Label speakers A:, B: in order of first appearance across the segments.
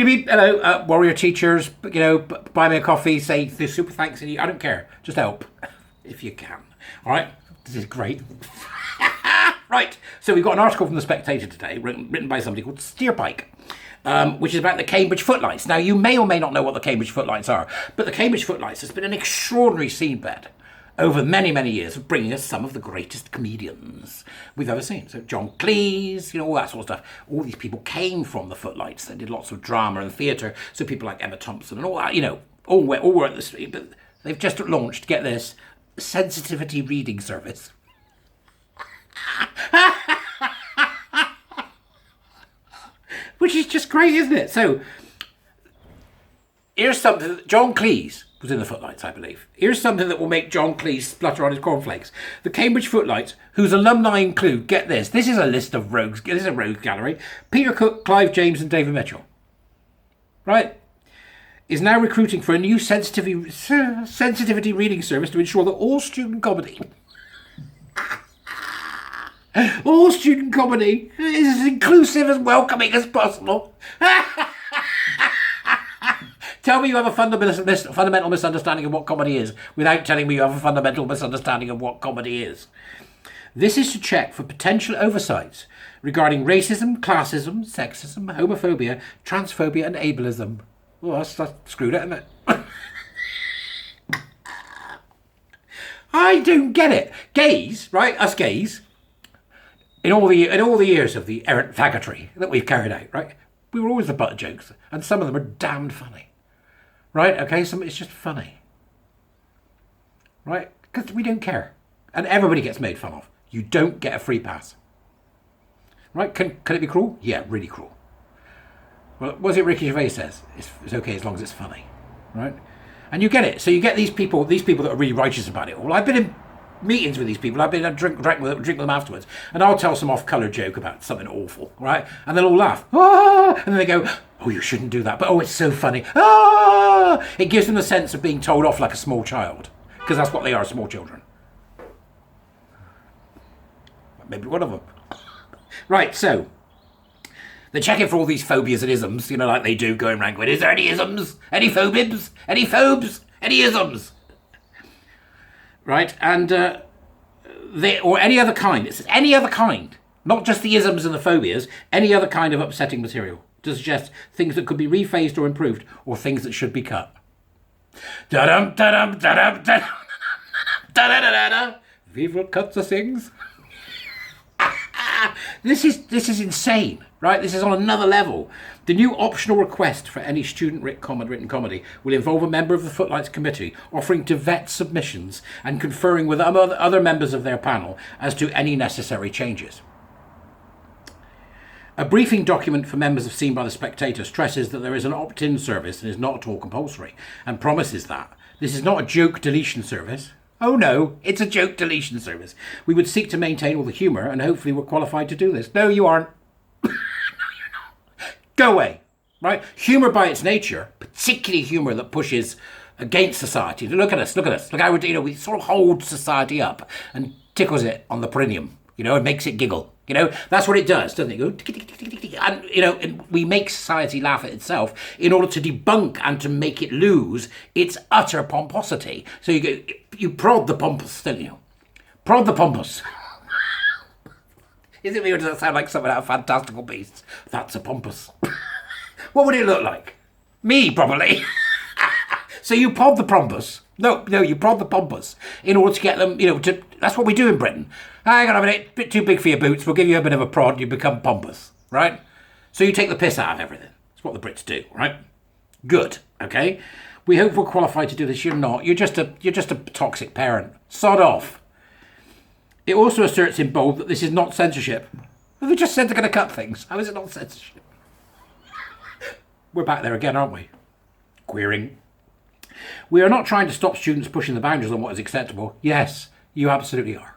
A: beep, beep, hello, warrior teachers, buy me a coffee, say the super thanks, and I don't care. Just help if you can. All right, this is great. Right, so we've got an article from The Spectator today, written by somebody called Steerpike, which is about the Cambridge footlights. Now, you may or may not know what the Cambridge footlights are, but the Cambridge footlights has been an extraordinary seedbed over many, many years of bringing us some of the greatest comedians we've ever seen. So John Cleese, all that sort of stuff. All these people came from the footlights. They did lots of drama and theatre. So people like Emma Thompson and all that, all were at the street. But they've just launched, get this, sensitivity reading service. Which is just great, isn't it? So here's something that John Cleese was in the footlights, I believe. Here's something that will make John Cleese splutter on his cornflakes. The Cambridge footlights, whose alumni include, get this is a list of rogues, this is a rogue gallery, Peter Cook, Clive James and David Mitchell. Right? Is now recruiting for a new sensitivity reading service to ensure that all student comedy is as inclusive and welcoming as possible. Tell me you have a fundamental misunderstanding of what comedy is without telling me you have a fundamental misunderstanding of what comedy is. This is to check for potential oversights regarding racism, classism, sexism, homophobia, transphobia and ableism. Well, that's screwed it, isn't it? I don't get it. Gays, right? Us gays, in all the years of the errant faggotry that we've carried out, right? We were always the butt of jokes, and some of them are damned funny. Right, okay, some it's just funny. Right? Because we don't care. And everybody gets made fun of. You don't get a free pass. Right? Can it be cruel? Yeah, really cruel. Well, what is it Ricky Gervais says? It's okay as long as it's funny. Right? And you get it. So you get these people that are really righteous about it. Well, I've been in meetings with these people. I've been drink with them afterwards. And I'll tell some off-colour joke about something awful. Right? And they'll all laugh. Ah! And then they go, oh, you shouldn't do that. But oh, it's so funny. Ah! It gives them the sense of being told off like a small child. Because that's what they are, small children. Maybe one of them. Right, so they're checking for all these phobias and isms, like they do going around going, is there any isms? Any phobibs? Any phobes? Any isms? Right, and or any other kind. It says any other kind. Not just the isms and the phobias, any other kind of upsetting material to suggest things that could be rephased or improved, or things that should be cut. Da-dum, da-dum, da-dum, da-dum, da-da-da-da-da. Viva Cutsa sings. This is insane, right? This is on another level. The new optional request for any student written comedy will involve a member of the Footlights Committee offering to vet submissions and conferring with other members of their panel as to any necessary changes. A briefing document for members of Seen by the Spectator stresses that there is an opt-in service and is not at all compulsory, and promises that this is not a joke deletion service. Oh no, it's a joke deletion service. We would seek to maintain all the humour and hopefully we're qualified to do this. No, you aren't. No, you're not. Go away, right? Humour by its nature, particularly humour that pushes against society. Look at us. Look how we sort of hold society up and tickles it on the perineum, and makes it giggle. That's what it does, doesn't it? Go, and, and we make society laugh at itself in order to debunk and to make it lose its utter pomposity. So you prod the pompous, don't you? Prod the pompous. Is it me or does that sound like something out of Fantastical Beasts? That's a pompous. What would it look like? Me, probably. So you prod the pompous. No, you prod the pompous in order to get them, that's what we do in Britain. Hang on a minute, bit too big for your boots, we'll give you a bit of a prod, you become pompous, right? So you take the piss out of everything. That's what the Brits do, right? Good, okay? We hope we're qualified to do this. You're not. You're just a toxic parent. Sod off. It also asserts in bold that this is not censorship. Well, they just said they're going to cut things. How is it not censorship? We're back there again, aren't we? Queering. We are not trying to stop students pushing the boundaries on what is acceptable. Yes, you absolutely are.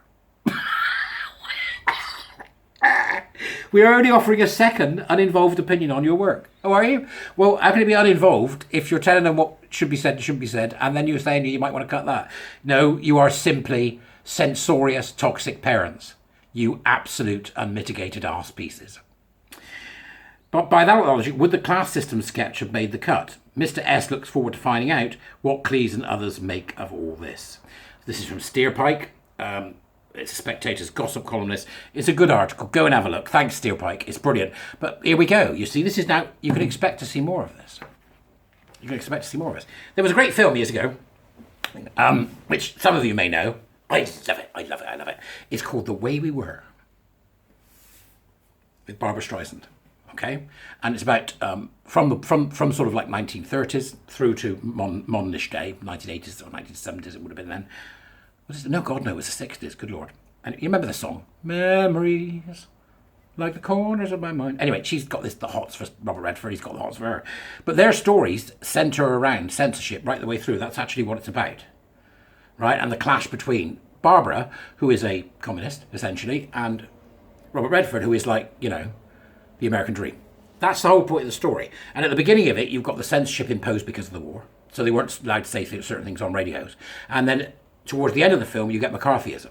A: We are only offering a second uninvolved opinion on your work. Oh, are you? Well, how can it be uninvolved if you're telling them what should be said and shouldn't be said, and then you're saying you might want to cut that? No, you are simply censorious, toxic parents. You absolute unmitigated arse pieces. But by that logic, would the class system sketch have made the cut? Mr. S looks forward to finding out what Cleese and others make of all this. This is from Steerpike. It's a Spectator's gossip columnist. It's a good article. Go and have a look. Thanks, Steerpike. It's brilliant. But here we go. You see, this is now, you can expect to see more of this. You can expect to see more of this. There was a great film years ago, which some of you may know. I love it. I love it. I love it. It's called The Way We Were, with Barbara Streisand. Okay, and it's about from sort of like 1930s through to modernish day, 1980s or 1970s. It would have been then. No, God, no, it was the 60s. Good Lord. And you remember the song, "Memories like the corners of my mind." Anyway, she's got the hots for Robert Redford. He's got the hots for her. But their stories centre around censorship right the way through. That's actually what it's about, right? And the clash between Barbara, who is a communist essentially, and Robert Redford, who is like, you know, the American dream. That's the whole point of the story. And at the beginning of it, you've got the censorship imposed because of the war. So they weren't allowed to say certain things on radios. And then towards the end of the film, you get McCarthyism.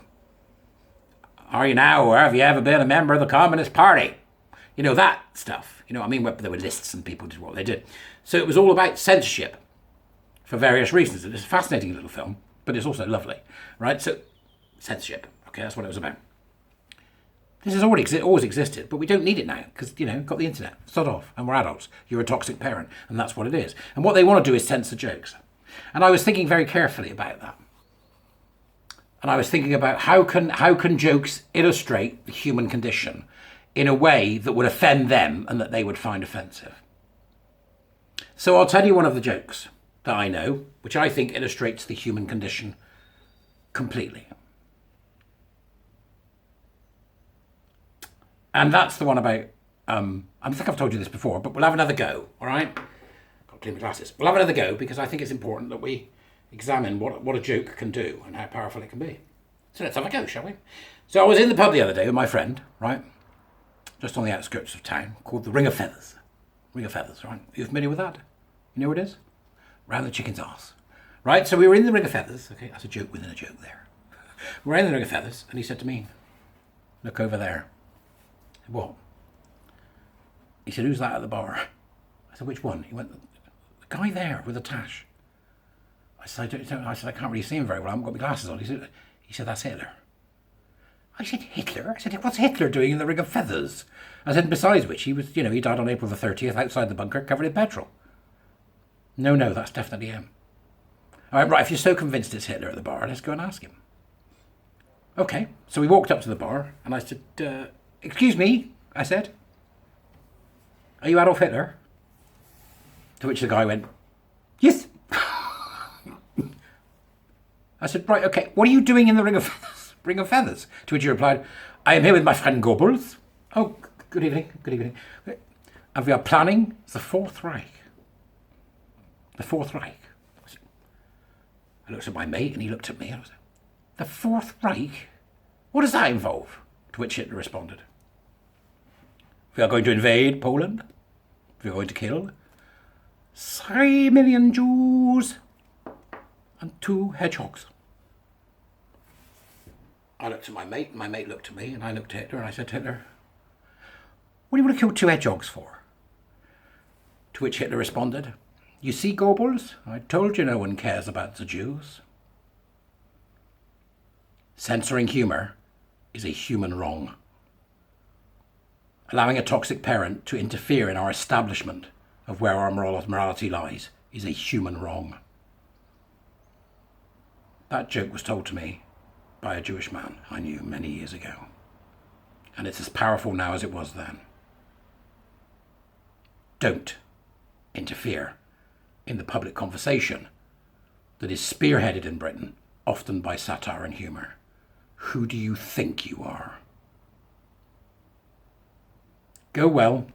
A: Are you now, or have you ever been a member of the Communist Party? You know, that stuff. You know what I mean? There were lists and people did what they did. So it was all about censorship for various reasons. It's a fascinating little film, but it's also lovely, right? So censorship, okay, that's what it was about. This has always existed, but we don't need it now because, you know, we've got the internet. Sod off, and we're adults. You're a toxic parent, and that's what it is. And what they want to do is censor jokes. And I was thinking very carefully about that. And I was thinking about how can jokes illustrate the human condition in a way that would offend them and that they would find offensive. So I'll tell you one of the jokes that I know, which I think illustrates the human condition completely. And that's the one about, I think I've told you this before, but we'll have another go, all right? Got to clean my glasses. We'll have another go because I think it's important that we examine what a joke can do and how powerful it can be. So let's have a go, shall we? So I was in the pub the other day with my friend, right? Just on the outskirts of town, called the Ring of Feathers. Ring of Feathers, right? Are you familiar with that? You know what it is? Round the chicken's arse. Right? So we were in the Ring of Feathers. Okay, that's a joke within a joke there. We're in the Ring of Feathers, and he said to me, "Look over there." "What?" He said, "Who's that at the bar?" I said, "Which one?" He went, "The guy there with the tash." I said, I can't really see him very well. I haven't got my glasses on. He said, "That's Hitler." I said, "Hitler?" I said, "What's Hitler doing in the Ring of Feathers?" I said, "Besides which, he was, you know, he died on April the 30th outside the bunker covered in petrol." No, that's definitely him. All right, if you're so convinced it's Hitler at the bar, let's go and ask him. Okay, so we walked up to the bar and I said, "Excuse me," I said, "are you Adolf Hitler?" To which the guy went, "Yes." I said, "Right, okay, what are you doing in the Ring of Feathers?" Ring of Feathers. To which he replied, "I am here with my friend Goebbels." "Oh, good evening, good evening. And we are planning the Fourth Reich." The Fourth Reich. I looked at my mate and he looked at me and I was like, "The Fourth Reich? What does that involve?" To which Hitler responded, "We are going to invade Poland. We are going to kill 3 million Jews and 2 hedgehogs." I looked at my mate looked at me, and I looked at Hitler, and I said to Hitler, "What do you want to kill 2 hedgehogs for?" To which Hitler responded, "You see, Goebbels, I told you no one cares about the Jews." Censoring humour is a human wrong. Allowing a toxic parent to interfere in our establishment of where our morality lies is a human wrong. That joke was told to me by a Jewish man I knew many years ago, and it's as powerful now as it was then. Don't interfere in the public conversation that is spearheaded in Britain, often by satire and humour. Who do you think you are? Go well.